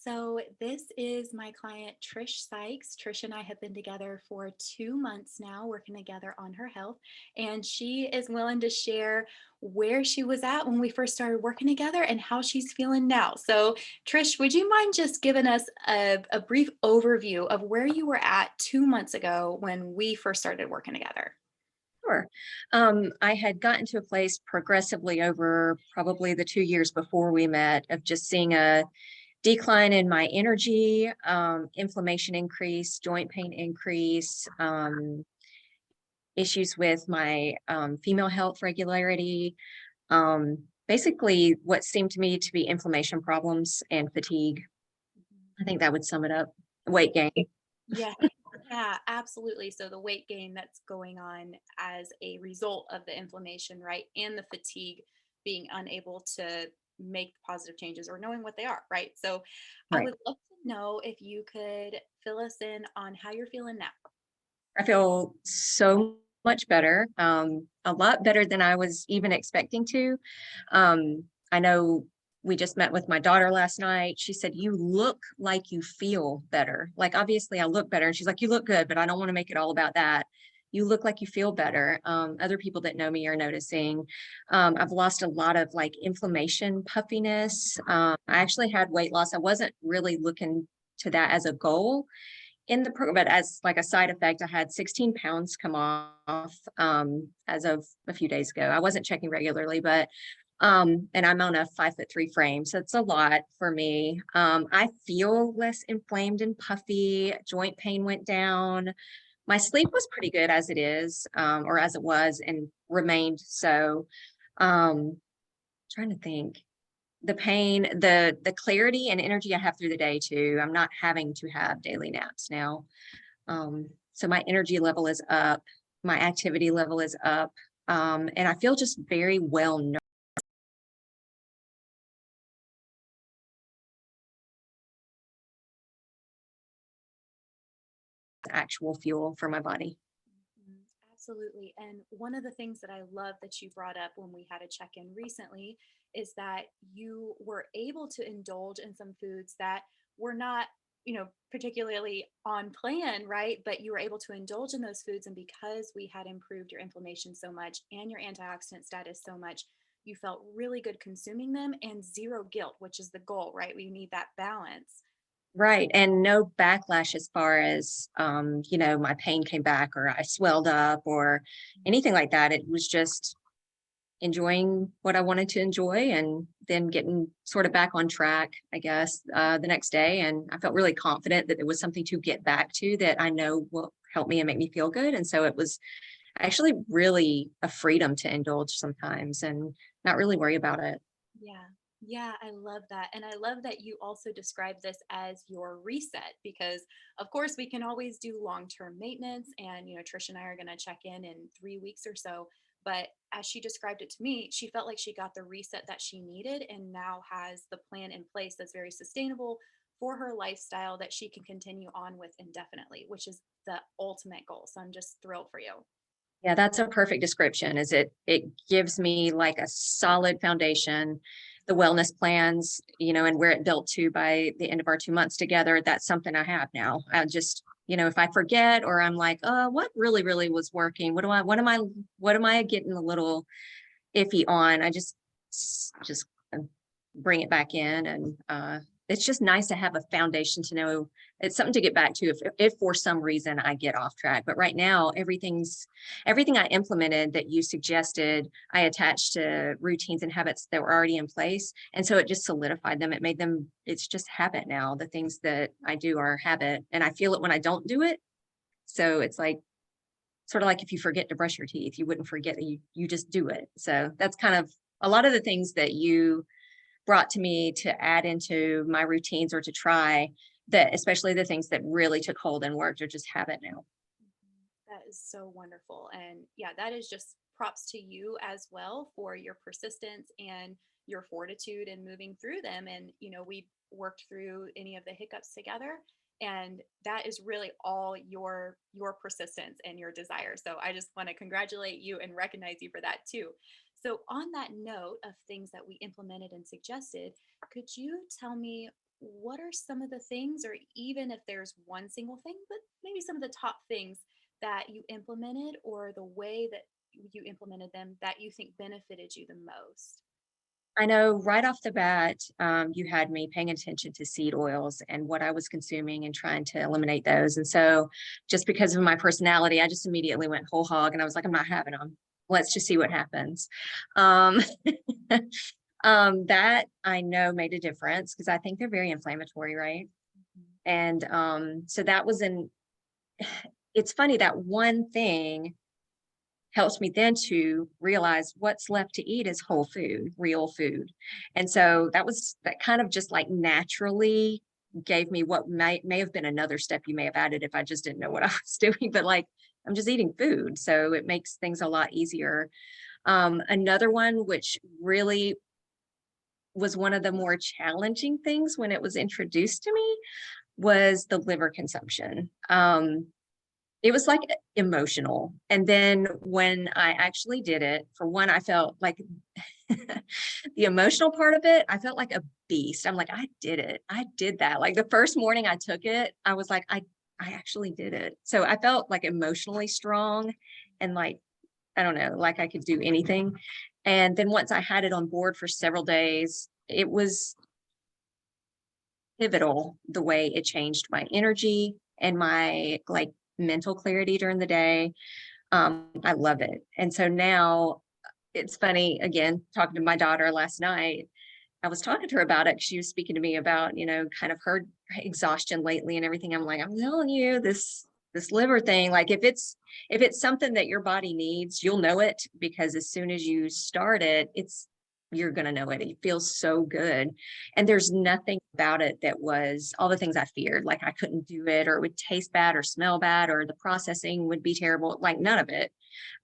So, this is my client, Trish Sykes. Trish and I have been together for 2 months now, working together on her health. And she is willing to share where she was at when we first started working together and how she's feeling now. So, Trish, would you mind just giving us a brief overview of where you were at 2 months ago when we first started working together? Sure. I had gotten to a place progressively over probably the 2 years before we met of just seeing a decline in my energy, inflammation increase, joint pain increase, issues with my female health regularity, basically what seemed to me to be inflammation problems and fatigue. I think that would sum it up. Weight gain. Yeah, yeah, absolutely. So the weight gain that's going on as a result of the inflammation, right? And the fatigue, being unable to make positive changes or knowing what they are, right? So I Right. would love to know if you could fill us in on how you're feeling now. I feel so much better, a lot better than I was even expecting to. I know we just met with my daughter last night. She said, "You look like you feel better." Like, obviously, I look better. And she's like, "You look good, but I don't want to make it all about that. You look like you feel better." Other people that know me are noticing. I've lost a lot of like inflammation, puffiness. I actually had weight loss. I wasn't really looking to that as a goal in the program, but as like a side effect, I had 16 pounds come off as of a few days ago. I wasn't checking regularly, but and I'm on a 5'3" frame, so it's a lot for me. I feel less inflamed and puffy. Joint pain went down. My sleep was pretty good as it is, or as it was, and remained so. Trying to think the pain, the clarity and energy I have through the day too. I'm not having to have daily naps now. So my energy level is up, my activity level is up, and I feel just very well nourished. Actual fuel for my body. Mhm. Absolutely. And one of the things that I love that you brought up when we had a check in recently is that you were able to indulge in some foods that were not, particularly on plan, right? But you were able to indulge in those foods. And because we had improved your inflammation so much and your antioxidant status so much, you felt really good consuming them and zero guilt, which is the goal, right? We need that balance. Right. And no backlash as far as, my pain came back or I swelled up or anything like that. It was just enjoying what I wanted to enjoy and then getting sort of back on track, I guess, the next day. And I felt really confident that there was something to get back to that I know will help me and make me feel good. And so it was actually really a freedom to indulge sometimes and not really worry about it. Yeah. Yeah, I love that. And I love that you also describe this as your reset because, of course, we can always do long term maintenance. And, Trish and I are going to check in 3 weeks or so. But as she described it to me, she felt like she got the reset that she needed and now has the plan in place that's very sustainable for her lifestyle that she can continue on with indefinitely, which is the ultimate goal. So I'm just thrilled for you. Yeah, that's a perfect description. Is it gives me like a solid foundation, the wellness plans, and where it built to by the end of our 2 months together. That's something I have now. I just, if I forget or I'm like, what really, really was working? What am I getting a little iffy on? I just bring it back in and it's just nice to have a foundation to know it's something to get back to if for some reason I get off track. But right now everything I implemented that you suggested, I attached to routines and habits that were already in place, and so it just solidified them. It made them, it's just habit now. The things that I do are habit and I feel it when I don't do it. So it's like sort of like if you forget to brush your teeth, you wouldn't forget it, you just do it. So that's kind of a lot of the things that you brought to me to add into my routines or to try, that especially the things that really took hold and worked are just habit now. That is so wonderful. And yeah, that is just props to you as well for your persistence and your fortitude in moving through them. And, we worked through any of the hiccups together. And that is really all your persistence and your desire. So I just want to congratulate you and recognize you for that too. So on that note of things that we implemented and suggested, could you tell me what are some of the things, or even if there's one single thing, but maybe some of the top things that you implemented, or the way that you implemented them that you think benefited you the most? I know right off the bat, you had me paying attention to seed oils and what I was consuming and trying to eliminate those. And so, just because of my personality, I just immediately went whole hog and I was like, I'm not having them. Let's just see what happens. Um, that I know made a difference because I think they're very inflammatory, right? Mhm. And so that was it's funny that one thing helps me then to realize what's left to eat is whole food, real food. And so that kind of just like naturally gave me what may have been another step you may have added if I just didn't know what I was doing, but like I'm just eating food. So it makes things a lot easier. Another one, which really was one of the more challenging things when it was introduced to me, was the liver consumption. It was like emotional. And then when I actually did it, for one, I felt like the emotional part of it, I felt like a beast. I'm like, I did it. I did that. Like the first morning I took it, I was like, I actually did it. So I felt like emotionally strong and like, I don't know, like I could do anything. And then once I had it on board for several days, it was pivotal the way it changed my energy and my like mental clarity during the day. I love it. And so now it's funny, again, talking to my daughter last night, I was talking to her about it. She was speaking to me about, kind of her exhaustion lately and everything. I'm like, I'm telling you, this liver thing, like if it's something that your body needs, you'll know it because as soon as you start it, you're going to know it. It feels so good. And there's nothing about it that was all the things I feared, like I couldn't do it or it would taste bad or smell bad or the processing would be terrible, like none of it.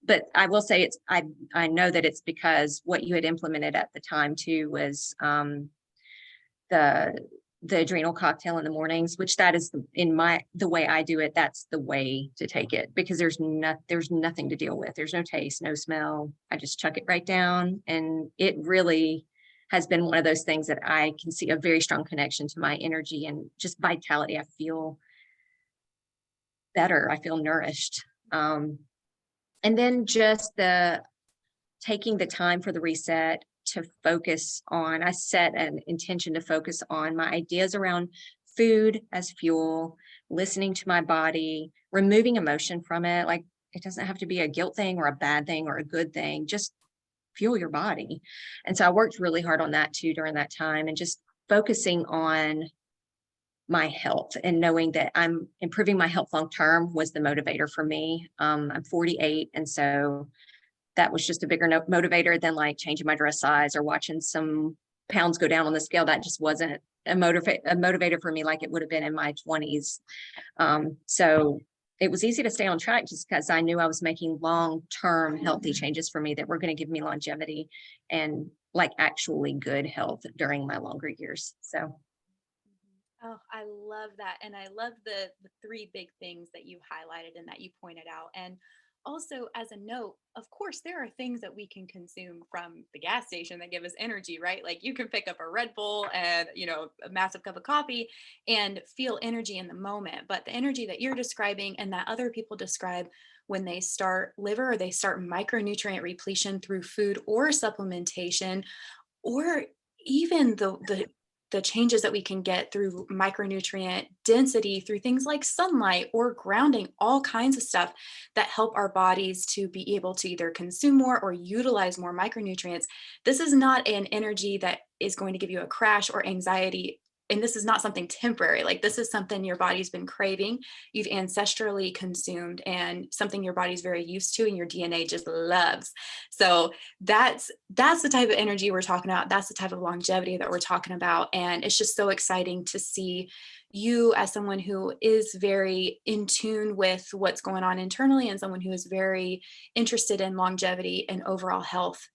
But I will say I know that it's because what you had implemented at the time too was the the adrenal cocktail in the mornings, which that is the way I do it, that's the way to take it because there's nothing to deal with. There's no taste, no smell. I just chuck it right down. And it really has been one of those things that I can see a very strong connection to my energy and just vitality. I feel better. I feel nourished. And then just the taking the time for the reset to focus on, I set an intention to focus on my ideas around food as fuel, listening to my body, removing emotion from it. Like it doesn't have to be a guilt thing or a bad thing or a good thing, just fuel your body. And so I worked really hard on that too during that time and just focusing on my health and knowing that I'm improving my health long term was the motivator for me. I'm 48. And so that was just a bigger motivator than like changing my dress size or watching some pounds go down on the scale. That just wasn't a motivator for me like it would have been in my 20s. So it was easy to stay on track just because I knew I was making long-term healthy changes for me that were going to give me longevity and like actually good health during my longer years. So Oh, I love that. And I love the three big things that you highlighted and that you pointed out. And also, as a note, of course, there are things that we can consume from the gas station that give us energy, right? Like you can pick up a Red Bull and, a massive cup of coffee and feel energy in the moment. But the energy that you're describing and that other people describe when they start liver or they start micronutrient repletion through food or supplementation, or even the changes that we can get through micronutrient density through things like sunlight or grounding, all kinds of stuff that help our bodies to be able to either consume more or utilize more micronutrients. This is not an energy that is going to give you a crash or anxiety. And this is not something temporary. Like this is something your body's been craving, you've ancestrally consumed, and something your body's very used to and your DNA just loves. So that's the type of energy we're talking about. That's the type of longevity that we're talking about. And it's just so exciting to see you as someone who is very in tune with what's going on internally and someone who is very interested in longevity and overall health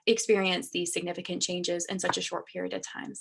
experience these significant changes in such a short period of time. So